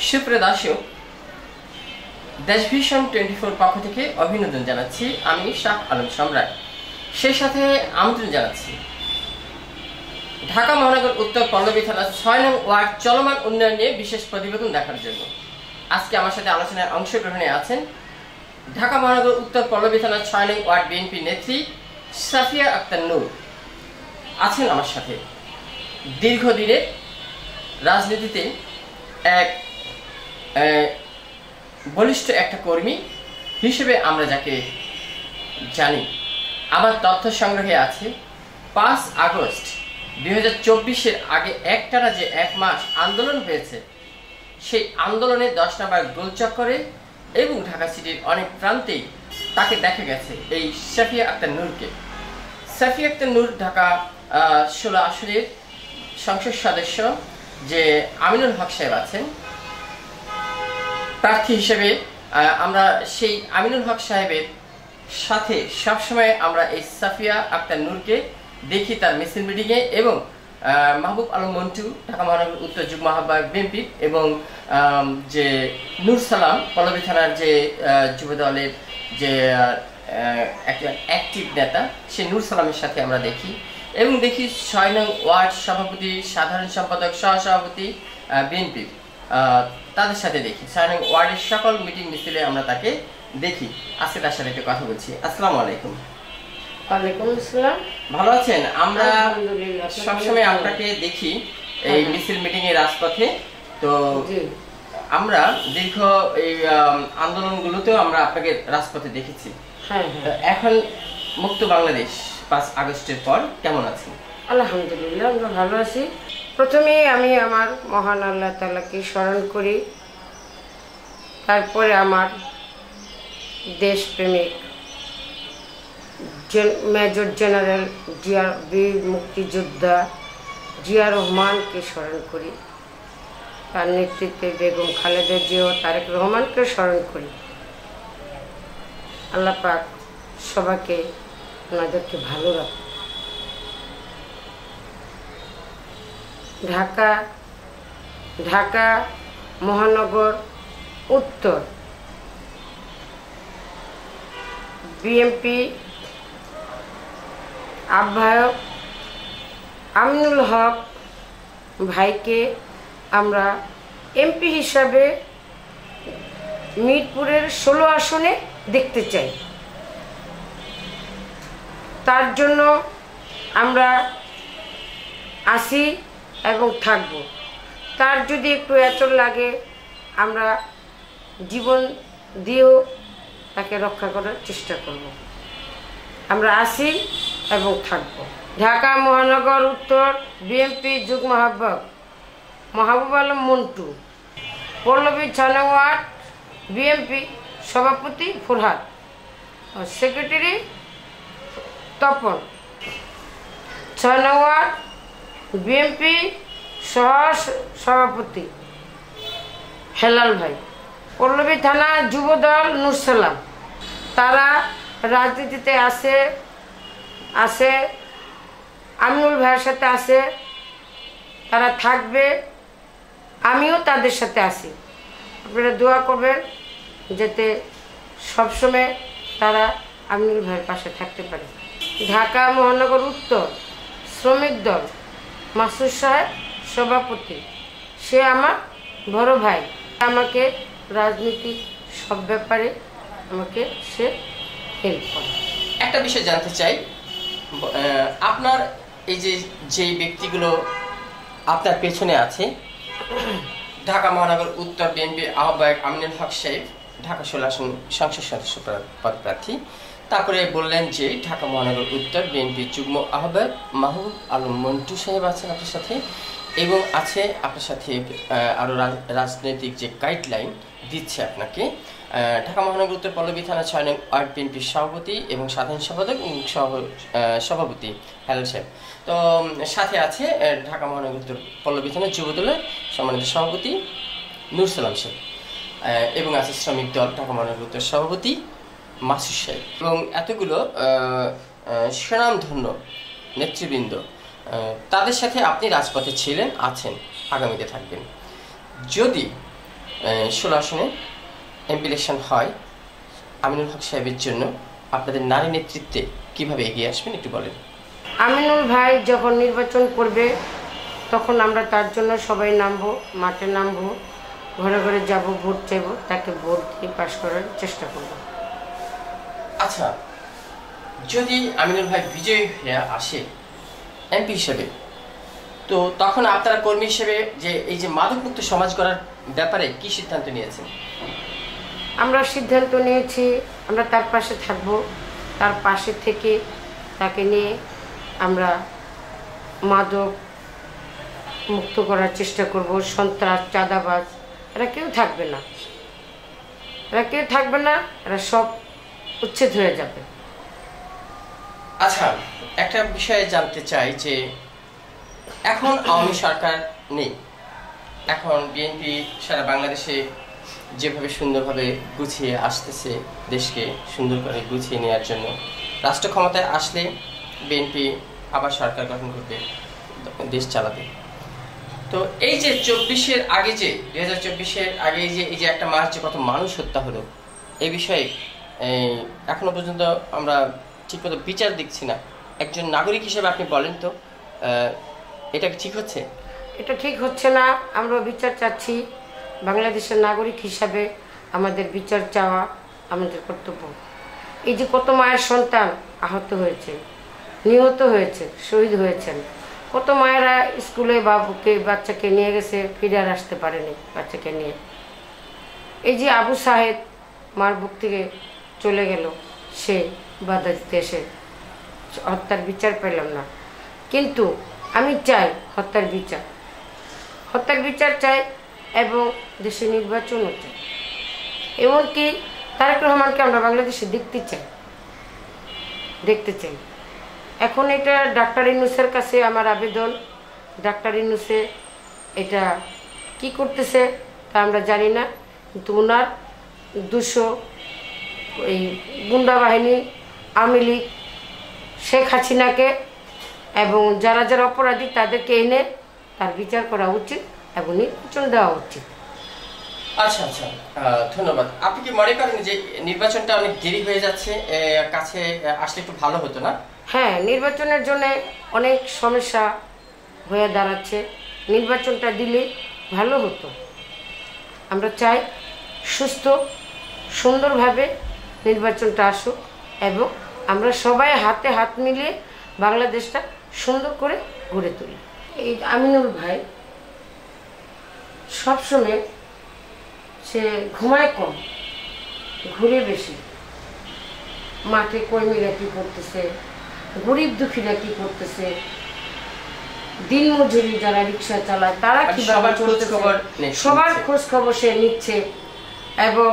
সুপ্রিয় দর্শক, দেশ ভিশন 24 পক্ষ থেকে অভিনন্দন জানাচ্ছি। আমি শাহ আলম সম্রাট। সেই সাথে আমন্ত্রণ জানাচ্ছি ঢাকা মহানগর উত্তর পল্লবী থানা 6 নং ওয়ার্ড চলমান উন্নয়ন নিয়ে বিশেষ প্রতিবেদন দেখার জন্য। আজকে আমার সাথে আলোচনায় অংশগ্রহণে আছেন ঢাকা মহানগর উত্তর পল্লবী থানা 6 নং ওয়ার্ড বিএনপি নেত্রী সাফিয়া আক্তার নূর আছেন আমার সাথে। দীর্ঘদিনের রাজনীতিতে এক বলিষ্ঠ একটা কর্মী হিসেবে আমরা যাকে জানি। আমার তথ্য সংগ্রহে আছে 5 আগস্ট 2024-এর আগে একটানা যে 1 মাস আন্দোলন হয়েছে, সেই আন্দোলনে 10 নম্বর গোলচক্করে এবং ঢাকা সিটির অনেক প্রান্তেই তাকে দেখা গেছে এই সাফিয়া আক্তার নূরকে। সাফিয়া আক্তার নূর ঢাকা 16 আসনের সংসদ সদস্য যে আমিনুল হক সাহেব আছেন প্রার্থী হিসেবে, আমরা সেই আমিনুল হক সাহেবের সাথে সবসময় আমরা এই সাফিয়া আক্তার নূরকে দেখি তার মিছিল মিটিংয়ে, এবং মাহবুব আলম মন্টু ঢাকা মহানগর উত্তর যুগ্ম আহ্বায়ক বিএনপি এবং যে নূর সালাম পল্লবী থানার যে যুব দলের যে একজন অ্যাক্টিভ নেতা, সেই নূর সালামের সাথে আমরা দেখি এবং দেখি 6 নং ওয়ার্ড সভাপতি, সাধারণ সম্পাদক, সহসভাপতি বিএনপি তাদের সাথে দেখি। 6 নং ওয়ার্ডের সকল মিটিং মিছিলে আমরা তাকে দেখি। আজকে তার সাথে একটু কথা বলছি। আসসালামু আলাইকুম। ওয়ালাইকুম আসসালাম। ভালো আছেন? আমরা সবসময় আপনাকে দেখি এই মিছিল মিটিং এর রাজপথে। তো আমরা দীর্ঘ এই আন্দোলনগুলোতেও আমরা আপনাকে রাজপথে দেখেছি। এখন মুক্ত বাংলাদেশ 5 আগস্টের পর কেমন আছেন? আলহামদুলিল্লাহ, আমরা ভালো আছি। প্রথমেই আমি আমার মহান আল্লাহ তাআলাকে স্মরণ করি, তারপরে আমার দেশপ্রেমিক মেজর জেনারেল বীর মুক্তিযোদ্ধা জিয়া রহমানকে স্মরণ করি, তার নেতৃত্বে বেগম খালেদা জিয়া ও তারেক রহমানকে স্মরণ করি। আল্লাহ পাক সবাইকে ওনাদেরকে ভালো রাখুন। ঢাকা মহানগর উত্তর বিএনপি আহ্বায়ক আমিনুল হক ভাইকে আমরা এমপি হিসাবে মিরপুরের 16 আসনে দেখতে চাই। তার জন্য আমরা আসি এবং থাকব। তার যদি একটু এচর লাগে আমরা জীবন দিয়েও তাকে রক্ষা করার চেষ্টা করব। আমরা আসি এবং থাকব। ঢাকা মহানগর উত্তর বিএনপি যুগ্ম আহ্বায়ক মাহবুব আলম মন্টু, পল্লবী 6 নং ওয়ার্ড বিএনপি সভাপতি ফরহাদ, সেক্রেটারি তপন, 6 নং ওয়ার্ড বিএনপি সহ সভাপতি হেলাল ভাই, পল্লবী থানা যুব দল নূর সালাম। তারা রাজনীতিতে আছে আমিনুল ভাইয়ের সাথে আছে, তারা থাকবে, আমিও তাদের সাথে আছি। আপনারা দোয়া করবেন যাতে সবসময় তারা আমিনুল ভাইয়ের পাশে থাকতে পারে। ঢাকা মহানগর উত্তর শ্রমিক দল মাসুদ সাহেব সভাপতি, সে আমার বড় ভাই, আমাকে রাজনীতি সব ব্যাপারে আমাকে সে হেল্প করে। একটা বিষয় জানতে চাই, আপনার এই যে ব্যক্তিগুলো আপনার পেছনে আছে, ঢাকা মহানগর উত্তর বিএনপি আহ্বায়ক আমিনুল হক সাহেব ঢাকা 16 আসন সংসদ সদস্য পদপ্রার্থী, তারপরে বললেন যে ঢাকা মহানগর উত্তর বিএনপি যুগ্ম আহ্বায়ক মাহবুব আলম মন্টু সাহেব আছেন আপনার সাথে, এবং আছে আপনার সাথে আরও রাজনৈতিক যে গাইডলাইন দিচ্ছে আপনাকে ঢাকা মহানগর উত্তর পল্লবী থানা 6 নং ওয়ার্ড বিএনপির সভাপতি এবং সাধারণ সম্পাদক এবং সভাপতি হেলাল সাহেব। তো সাথে আছে ঢাকা মহানগর উত্তর পল্লবী থানা যুব দলের সম্মানিত সভাপতি নূর সালাম সাহেব, এবং আছে শ্রমিক দল ঢাকা মহানগর উত্তর সভাপতি মাসুদ সাহেব, এবং এতগুলো সুনামধন্য নেতৃবৃন্দ, তাদের সাথে আপনি রাজপথে ছিলেন, আছেন, আগামীতে থাকবেন। যদি 16 আসনে এমপি ইলেকশন হয়, আমিনুল হক সাহেবের জন্য আপনাদের নারী নেতৃত্বে কিভাবে এগিয়ে আসবেন একটু বলেন। আমিনুল ভাই যখন নির্বাচন করবে তখন আমরা তার জন্য সবাই নামবো, মাঠে নামবো, ঘরে ঘরে যাব, ভোট চাইব, তাকে ভোট দিয়ে পাশ করার চেষ্টা করব। আচ্ছা, যদি আমিনুল ভাই বিজয়ী হয়ে আসে এমপি হিসেবে, তো তখন আপনারা কর্মী হিসেবে যে এই যে মাদকমুক্ত সমাজ গড়ার ব্যাপারে কি সিদ্ধান্ত নিয়েছেন? আমরা সিদ্ধান্ত নিয়েছি আমরা তার পাশে থাকব, তার পাশে থেকে তাকে নিয়ে আমরা মাদক মুক্ত করার চেষ্টা করব। সন্ত্রাস, চাঁদাবাজ এরা কেউ থাকবে না, এরা সব উচ্ছেদ হয়ে যাবে। আচ্ছা, একটা বিষয়ে জানতে চাই যে এখন আওয়ামী সরকার নেই, এখন বিএনপি সারা বাংলাদেশে যেভাবে সুন্দরভাবে গুছিয়ে আসতেছে, দেশকে সুন্দর করে গুছিয়ে নেওয়ার জন্য, রাষ্ট্র ক্ষমতায় আসলে বিএনপি আবার সরকার গঠন করবে, দেশ চালাবে। তো এই যে 24-এর আগে, যে 2024-এর আগে যে এই যে একটা মাস যে কত মানুষ হত্যা হলো, এই বিষয়ে এখনো পর্যন্ত আমরা ঠিকমতো বিচার দেখছি না। একজন নাগরিক হিসেবে আপনি বলেন তো, এটা ঠিক হচ্ছে? এটা ঠিক হচ্ছে না, আমরা বিচার চাচ্ছি। বাংলাদেশের নাগরিক হিসাবে আমাদের বিচার চাওয়া আমাদের কর্তব্য। এই যে কত মায়ের সন্তান আহত হয়েছে, নিহত হয়েছে, শহীদ হয়েছেন, কত মায়েরা স্কুলে বাচ্চাকে নিয়ে গেছে, ফিরে আর আসতে পারেনি বাচ্চাকে নিয়ে। এই যে আবু সাহেদ মার বুক থেকে চলে গেল, সে বাধা দিতে এসে হত্যার বিচার পেলাম না। কিন্তু আমি চাই হত্যার বিচার চাই এবং দেশে নির্বাচনও চাই। এমনকি তারেক রহমানকে আমরা বাংলাদেশে দেখতে চাই। এখন এটা ডাক্তার ইউনূসের কাছে আমার আবেদন। ডাক্তার ইউনূসে এটা কি করতেছে তা আমরা জানি না, কিন্তু ওনার 200 এই গুন্ডা বাহিনী, আওয়ামী লীগ, শেখ হাসিনাকে এবং যারা যারা অপরাধী তাদেরকে এনে তার বিচার করা উচিত এবং নির্বাচন দেওয়া উচিত। আচ্ছা আচ্ছা, ধন্যবাদ। আপনি কি মনে করেন যে নির্বাচনটা অনেক দেরি হয়ে যাচ্ছে, কাছে আসলে একটু ভালো হতো না? হ্যাঁ, নির্বাচনের জন্য অনেক সমস্যা হয়ে দাঁড়াচ্ছে, নির্বাচনটা দিলে ভালো হতো। আমরা চাই সুস্থ সুন্দরভাবে নির্বাচনটা আসুক এবং আমরা সবাই হাতে হাত মিলিয়ে বাংলাদেশটা সুন্দর করে গড়ে তুলি। এই আমিনুল ভাই সবসময় সে ঘুমায় কম, ঘুরে বেশি। মাঠে কর্মীরা কি করতেছে, গরিব দুঃখীরা কি করতেছে, দিন মজুরি যারা রিক্সা চালায় তারা কিভাবে চলতেছে, সবার খোঁজ খবর সে নিচ্ছে এবং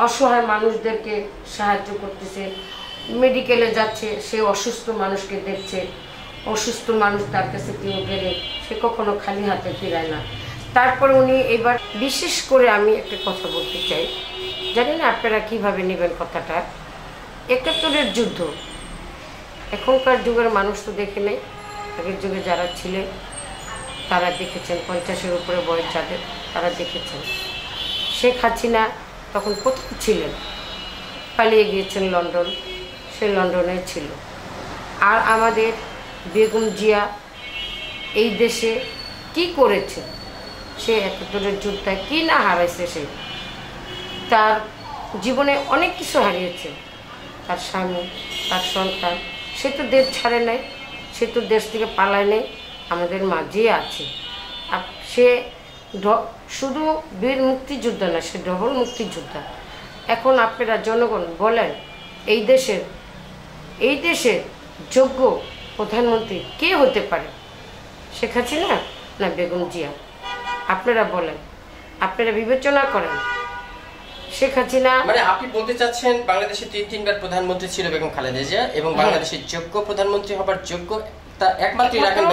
অসহায় মানুষদেরকে সাহায্য করতেছে। মেডিকেলে যাচ্ছে, সে অসুস্থ মানুষকে দেখছে, অসুস্থ মানুষ তার কাছে কেউ গেলে সে কখনো খালি হাতে ফিরায় না। তারপর উনি এবার বিশেষ করে আমি একটা কথা বলতে চাই, জানি না আপনারা কিভাবে নেবেন কথাটা। 71-এর যুদ্ধ এখনকার যুগের মানুষ তো দেখে নেই, আগের যুগে যারা ছিলেন তারা দেখেছেন, 50-এর উপরে বয়স যাদের তারা দেখেছেন। শেখ হাসিনা তখন কোথায় ছিলেন? পালিয়ে গিয়েছেন লন্ডন, সে লন্ডনে ছিল। আর আমাদের বেগম জিয়া এই দেশে কি করেছে, সে 71-এর যুদ্ধে কি না হারাইছে, সে তার জীবনে অনেক কিছু হারিয়েছে, তার স্বামী, তার সন্তান, সে তো দেশ ছাড়ে নাই, সে তো দেশ থেকে পালায় নেই, আমাদের মাঝেই আছে। সে শুধু বীর মুক্তিযোদ্ধা না, সে ডবল মুক্তিযোদ্ধা। এখন আপনারা জনগণ বলেন, এই দেশের যোগ্য প্রধানমন্ত্রী কে হতে পারে? শেখ হাসিনা না বেগম জিয়া? আপনারা বলেন, আপনারা বিবেচনা করেন। শেখ হাসিনা মানে আপনি বলতে চাচ্ছেন বাংলাদেশে 3বার প্রধানমন্ত্রী ছিল বেগম খালেদা জিয়া, এবং বাংলাদেশের যোগ্য প্রধানমন্ত্রী হবার যোগ্য তা একমাত্র রাখেন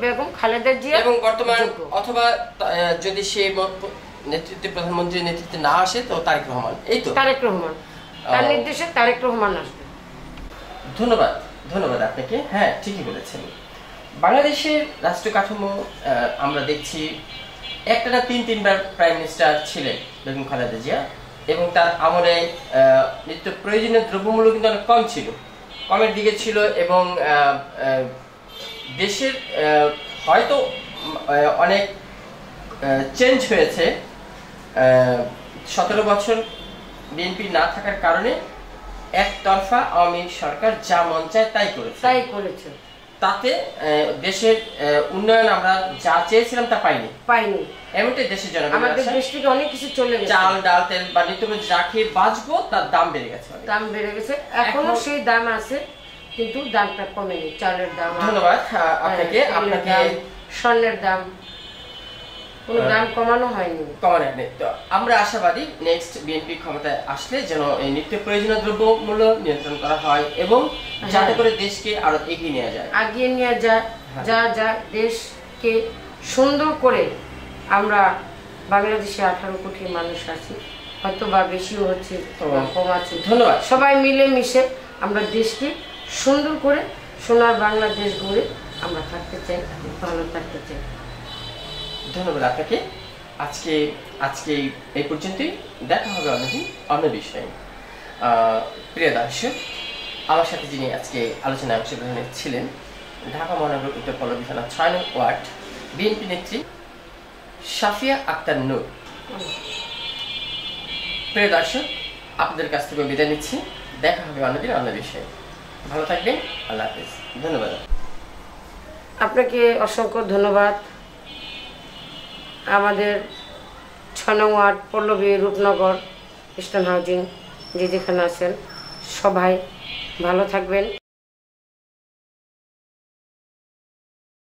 বেগম খালেদা জিয়া, এবং বর্তমান অথবা যদি সে নেতৃত্বে প্রধানমন্ত্রীর নেতৃত্বে না আসে তো তারেক রহমান। এই তো তারেক রহমান, তার নির্দেশে তারেক রহমান আসবে। ধন্যবাদ আপনাকে। হ্যাঁ, ঠিকই বলেছেন। বাংলাদেশের রাষ্ট্র কাঠামো আমরা দেখছি একটানা 3-3বার প্রাইম মিনিস্টার ছিলেন বেগম খালেদা জিয়া, এবং তার আমলে নিত্য প্রয়োজনীয় দ্রব্যমূল্য কিন্তু অনেক কম ছিল, কমের দিকে ছিল, এবং দেশের হয়তো অনেক চেঞ্জ হয়েছে। 17 বছর বিএনপি না থাকার কারণে একতরফা আওয়ামী সরকার যা মন চায় তাই করেছে। তাতে দেশের উন্নয়ন আমরা যা চেয়েছিলাম তা পাইনি। এমনটাই দেশের জনগণ, আমাদের দেশ থেকে অনেক কিছু চলে গেছে। চাল, ডাল, তেল বা নিত্যপ্রয়োজনীয় যা খেয়ে বাঁচবো তার দাম বেড়ে গেছে। এখনো সেই দাম আছে, কিন্তু দামটা কমেনি। চালের দাম, ধন্যবাদ আপনাকে। স্বর্ণের দাম, কোনো দাম কমানো হয়নি। তো আমরা আশাবাদী নেক্সট বিএনপি ক্ষমতায় আসলে যেন এই নিত্য প্রয়োজনীয় দ্রব্য মূল্য নিয়ন্ত্রণ করা হয়, এবং যাতে করে দেশকে আরো এগিয়ে নেওয়া যায়, যা দেশকে সুন্দর করে। আমরা বাংলাদেশে 18 কোটি মানুষ আছি, হয়তো বা বেশিও হচ্ছে, কম আছে। ধন্যবাদ। সবাই মিলে মিশে আমরা দেশকে সুন্দর করে সোনার বাংলাদেশ গড়ে আমরা থাকতে চাই, ভালো থাকতে চাই। ধন্যবাদ আপনাকে। আজকে এই পর্যন্তই। দেখা হবে অন্যদিন অন্য বিষয়ে। প্রিয় দর্শক, আমার সাথে যিনি আজকে আলোচনায় অংশগ্রহণ ছিলেন ঢাকা মহানগর উত্তর পল্লবী থানা 6 নং ওয়ার্ড বিএনপি নেত্রী সাফিয়া আক্তার নূর। প্রিয় দর্শক, আপনাদের কাছ থেকে বিদায় নিচ্ছি। দেখা হবে অন্যদিন অন্য বিষয়ে। ভালো থাকবেন। আল্লাহ হাফেজ। ধন্যবাদ। আপনাকে অসংখ্য ধন্যবাদ। আমাদের 6 নং ward Pallabi, Rupnagar, eastern housing, যেখানে আছেন সবাই ভালো থাকবেন।